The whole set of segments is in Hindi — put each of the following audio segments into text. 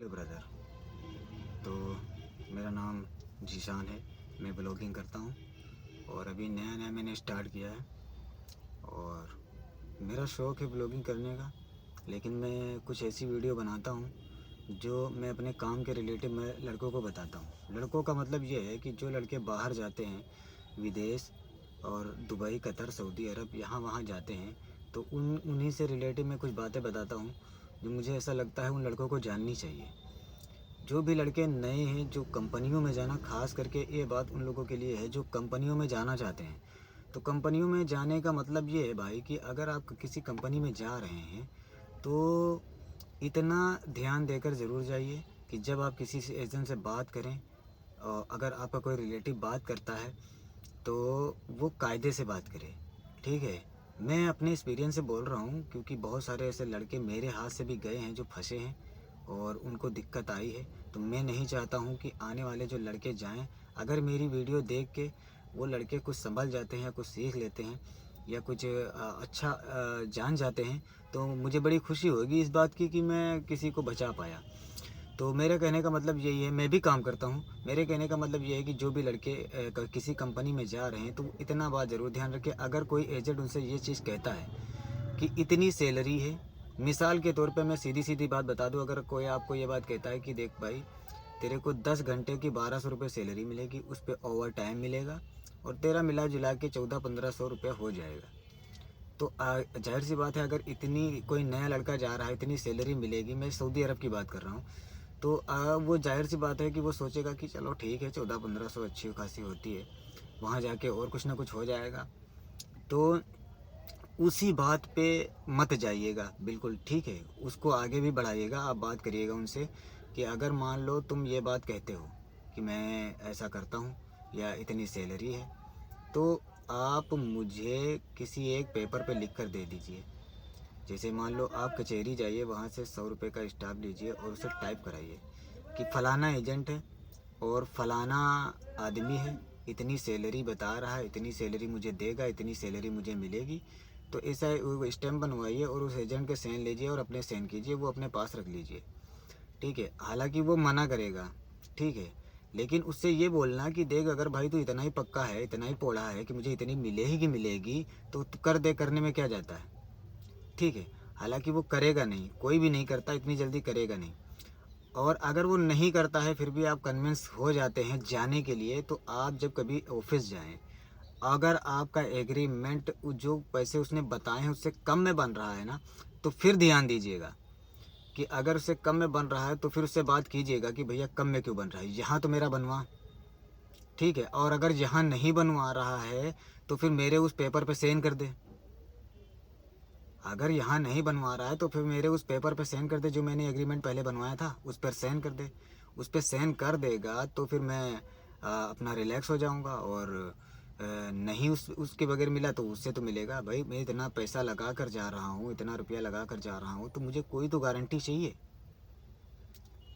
ब्रदर। तो मेरा नाम जीशान है, मैं ब्लॉगिंग करता हूँ और अभी नया नया मैंने स्टार्ट किया है और मेरा शौक़ है ब्लॉगिंग करने का। लेकिन मैं कुछ ऐसी वीडियो बनाता हूँ जो मैं अपने काम के रिलेटिव मैं लड़कों को बताता हूँ। लड़कों का मतलब ये है कि जो लड़के बाहर जाते हैं विदेश और दुबई, कतर, सऊदी अरब यहाँ वहाँ जाते हैं, तो उन्हीं से रिलेटिव मैं कुछ बातें बताता हूँ जो मुझे ऐसा लगता है उन लड़कों को जाननी चाहिए। जो भी लड़के नए हैं, जो कंपनियों में जाना, ख़ास करके ये बात उन लोगों के लिए है जो कंपनियों में जाना चाहते हैं। तो कंपनियों में जाने का मतलब ये है भाई कि अगर आप किसी कंपनी में जा रहे हैं तो इतना ध्यान देकर ज़रूर जाइए कि जब आप किसी से एजेंट से बात करें और अगर आपका कोई रिलेटिव बात करता है तो वो कायदे से बात करे, ठीक है। मैं अपने एक्सपीरियंस से बोल रहा हूँ क्योंकि बहुत सारे ऐसे लड़के मेरे हाथ से भी गए हैं जो फंसे हैं और उनको दिक्कत आई है। तो मैं नहीं चाहता हूँ कि आने वाले जो लड़के जाएं, अगर मेरी वीडियो देख के वो लड़के कुछ संभल जाते हैं या कुछ सीख लेते हैं या कुछ अच्छा जान जाते हैं, तो मुझे बड़ी खुशी होगी इस बात की कि मैं किसी को बचा पाया। तो मेरे कहने का मतलब यही है, मैं भी काम करता हूँ। मेरे कहने का मतलब ये है कि जो भी लड़के किसी कंपनी में जा रहे हैं तो इतना बात ज़रूर ध्यान रखें। अगर कोई एजेंट उनसे ये चीज़ कहता है कि इतनी सैलरी है, मिसाल के तौर पे मैं सीधी-सीधी बात बता दूँ, अगर कोई आपको ये बात कहता है कि देख भाई तेरे को 10 घंटे की 1200 रुपये सैलरी मिलेगी, उस पे ओवर टाइम मिलेगा और तेरा मिला जुला के 1400-1500 रुपये हो जाएगा। तो जाहिर सी बात है अगर इतनी कोई नया लड़का जा रहा है, इतनी सैलरी मिलेगी, मैं सऊदी अरब की बात कर रहा हूँ, तो वो जाहिर सी बात है कि वो सोचेगा कि चलो ठीक है 1400-1500 अच्छी खासी होती है, वहाँ जाके और कुछ ना कुछ हो जाएगा। तो उसी बात पे मत जाइएगा, बिल्कुल ठीक है, उसको आगे भी बढ़ाइएगा। आप बात करिएगा उनसे कि अगर मान लो तुम ये बात कहते हो कि मैं ऐसा करता हूँ या इतनी सैलरी है, तो आप मुझे किसी एक पेपर पे लिख कर दे दीजिए। जैसे मान लो आप कचहरी जाइए, वहाँ से 100 रुपये का स्टाम्प लीजिए और उसे टाइप कराइए कि फ़लाना एजेंट है और फ़लाना आदमी है, इतनी सैलरी बता रहा है, इतनी सैलरी मुझे देगा, इतनी सैलरी मुझे मिलेगी। तो ऐसा वो स्टैम्प बनवाइए और उस एजेंट के साइन लीजिए और अपने साइन कीजिए, वो अपने पास रख लीजिए, ठीक है। हालांकि वो मना करेगा, ठीक है, लेकिन उससे ये बोलना कि देख अगर भाई तू इतना ही पक्का है, इतना ही पोड़ा है कि मुझे इतनी मिलेगी तो कर दे, करने में क्या जाता है, ठीक है। हालांकि वो करेगा नहीं, कोई भी नहीं करता, इतनी जल्दी करेगा नहीं। और अगर वो नहीं करता है फिर भी आप कन्विंस हो जाते हैं जाने के लिए, तो आप जब कभी ऑफिस जाएं, अगर आपका एग्रीमेंट जो पैसे उसने बताए हैं उससे कम में बन रहा है ना, तो फिर ध्यान दीजिएगा कि अगर उससे कम में बन रहा है तो फिर उससे बात कीजिएगा कि भैया कम में क्यों बन रहा है, यहाँ तो मेरा बनवा, ठीक है। और अगर यहाँ नहीं बनवा रहा है तो फिर मेरे उस पेपर पे साइन कर दे। अगर यहाँ नहीं बनवा रहा है तो फिर मेरे उस पेपर पे साइन कर दे, जो मैंने एग्रीमेंट पहले बनवाया था उस पर साइन कर दे। उस पर साइन कर देगा तो फिर मैं अपना रिलैक्स हो जाऊँगा। और नहीं उसके बगैर मिला तो उससे तो मिलेगा। भाई मैं इतना पैसा लगा कर जा रहा हूँ, इतना रुपया लगा कर जा रहा हूँ, तो मुझे कोई तो गारंटी चाहिए,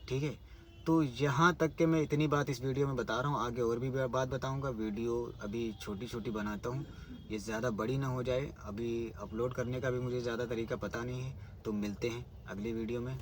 ठीक है। तो यहाँ तक के मैं इतनी बात इस वीडियो में बता रहा हूँ, आगे और भी बात बताऊँगा। वीडियो अभी छोटी छोटी बनाता हूँ, ये ज़्यादा बड़ी ना हो जाए। अभी अपलोड करने का भी मुझे ज़्यादा तरीका पता नहीं है। तो मिलते हैं अगली वीडियो में।